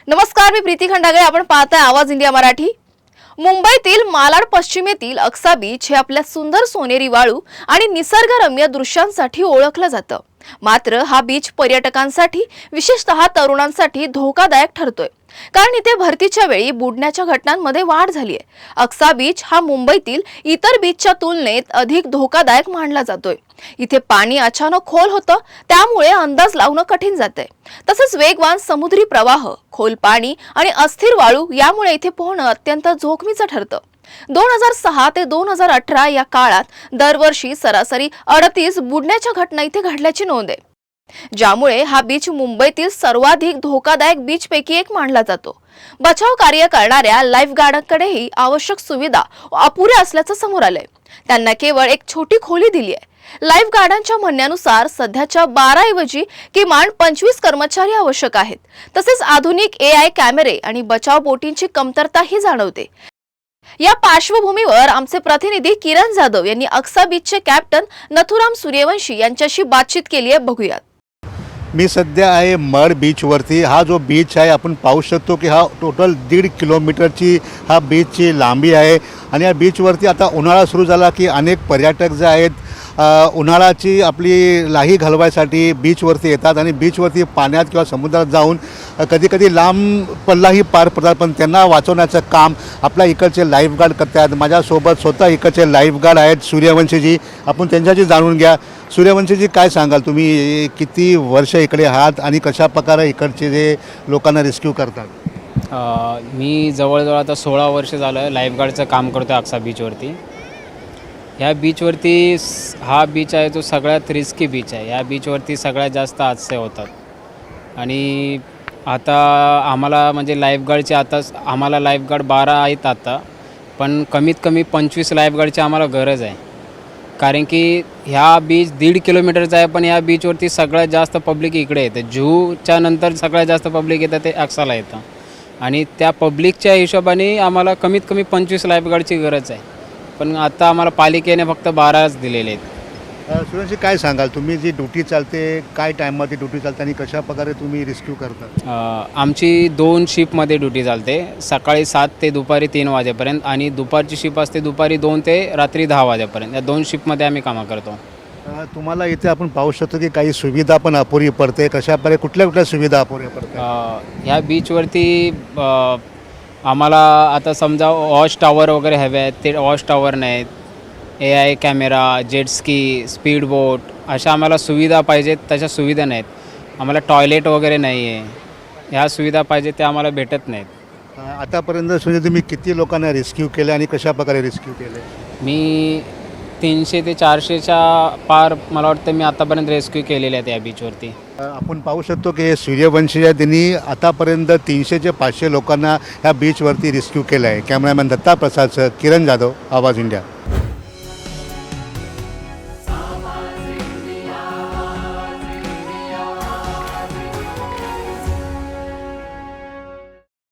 नमस्कार, मी प्रीती खंडागळे. आपण पाहताय आवाज इंडिया मराठी. मुंबईतील मालाड पश्चिमेतील अक्सा बीच हे आपल्या सुंदर सोनेरी वाळू आणि निसर्गरम्य दृश्यांसाठी ओळखलं जातं. मात्र हा बीच पर्यटकांसाठी, विशेषतः तरुणांसाठी धोकादायक ठरतोय, कारण इथे भरतीच्या वेळी बुडण्याच्या घटनांमध्ये वाढ झाली आहे. अक्सा बीच हा मुंबईतील इतर बीचच्या तुलनेत अधिक धोकादायक मानला जातोय. इथे पाणी अचानक खोल होतं, त्यामुळे अंदाज लावणं कठीण जातंय. तसंच वेगवान समुद्री प्रवाह, खोल पाणी आणि अस्थिर वाळू यामुळे इथे पोहणं अत्यंत जोखमीचं ठरतं. 2006 ते 2018 या काळात दरवर्षी सरासरी 38 बुडण्याच्या घटना इथे घडल्याची नोंद आहे, ज्यामुळे हा बीच मुंबईतील सर्वाधिक धोकादायक बीचपैकी एक मानला जातो. बचाव कार्य करणाऱ्या लाईफगार्डांकडेही आवश्यक सुविधा अपुऱ्या असल्याचं समोर आलंय. त्यांना केवळ एक छोटी खोली दिली आहे. लाईफगार्डांच्या म्हणण्यानुसार सध्याच्या 12 ऐवजी किमान 25 कर्मचारी आवश्यक आहेत. तसेच आधुनिक AI कॅमेरे आणि बचाव बोटींची कमतरताही जाणवते. या पार्श्वभूमीवर आमचे प्रतिनिधी किरण जाधव यांनी अक्सा बीचचे कॅप्टन नथुराम सूर्यवंशी यांच्याशी बातचीत केली आहे. बघूयात. मी सध्या आहे मड बीचवरती. हा जो बीच आहे आपण पाहू शकतो की हा टोटल 1.5 किलोमीटरची हा बीचची लांबी आहे. आणि या बीचवरती आता उन्हाळा सुरू झाला की अनेक पर्यटक जे आहेत उन्हाळ्याची आपली लाही घालवायसाठी बीचवरती येतात आणि बीचवरती पाण्यात किंवा समुद्रात जाऊन कधीकधी लांब पल्लाही पार पडतात. पण त्यांना वाचवण्याचं काम आपल्या इकडचे लाईफगार्ड करतात. माझ्यासोबत स्वतः इकडचे लाईफगार्ड आहेत सूर्यवंशीजी. आपण त्यांच्याशी जाणून घ्या. सूर्यवंशीजी, काय सांगाल, तुम्ही किती वर्ष इकडे आहात आणि कशा प्रकारे इकडचे जे लोकांना रेस्क्यू करतात? मी जवळजवळ आता 16 वर्ष झालं लाईफगार्डचं काम करतो आहे अक्सा बीचवरती. ह्या बीचवरती हा बीच आहे तो सगळ्यात रिस्की बीच आहे. या बीचवरती सगळ्यात जास्त हादसे होतात. आणि आता आम्हाला म्हणजे लाईफगार्डचे आम्हाला लाईफगार्ड 12 आहेत आता, पण कमीत कमी 25 लाईफगार्डची आम्हाला गरज आहे. कारण की ह्या बीच 1.5 किलोमीटरचा आहे, पण या बीचवरती सगळ्यात जास्त पब्लिक इकडे येतं. जूच्या नंतर सगळ्यात जास्त पब्लिक येतं ते अक्साला येतं. आणि त्या पब्लिकच्या हिशोबाने आम्हाला कमीत कमी 25 लाईफगार्डची गरज आहे, पण आता आम्हाला पालिकेने फक्त 12च दिलेले आहेत. सूर्यवंशी, काय सांगाल, तुम्ही जी ड्युटी चालते, काय टाईममध्ये ड्युटी चालते आणि कशा प्रकारे तुम्ही रेस्क्यू करता? आमची 2 शिफ्टमध्ये ड्युटी चालते. सकाळी 7 ते दुपारी 3 वाजेपर्यंत आणि दुपारची शिफ्ट असते दुपारी 2 ते रात्री 10 वाजेपर्यंत. या 2 शिफ्टमध्ये आम्ही कामं करतो. तुम्हाला इथे आपण पाहू शकतो की काही सुविधा पण अपुरी पडते. कशा प्रकारे कुठल्या सुविधा अपुऱ्या पडतात? ह्या बीचवरती आम्हाला आता समजा वॉच टॉवर वगैरे हवे आहेत, ते वॉच टॉवर नाहीत. AI कॅमेरा, जेटस्की, स्पीड बोट अशा आम्हाला सुविधा पाहिजेत, तशा सुविधा नाहीत. आम्हाला टॉयलेट वगैरे नाही आहे. ह्या सुविधा पाहिजे त्या आम्हाला भेटत नाहीत. आतापर्यंत म्हणजे तुम्ही किती लोकांना रेस्क्यू केले आणि कशा प्रकारे रेस्क्यू केले? मी 300 ते 400च्या पार मला वाटतं मी आतापर्यंत रेस्क्यू केलेले आहेत या बीचवरती. आपण पाहू शकतो की हे सूर्यवंशी आहे, त्यांनी आतापर्यंत 300 ते 500 लोकांना ह्या बीचवरती रेस्क्यू केलं आहे. कॅमेरामॅन दत्ता प्रसादसह किरण जाधव, आवाज इंडिया.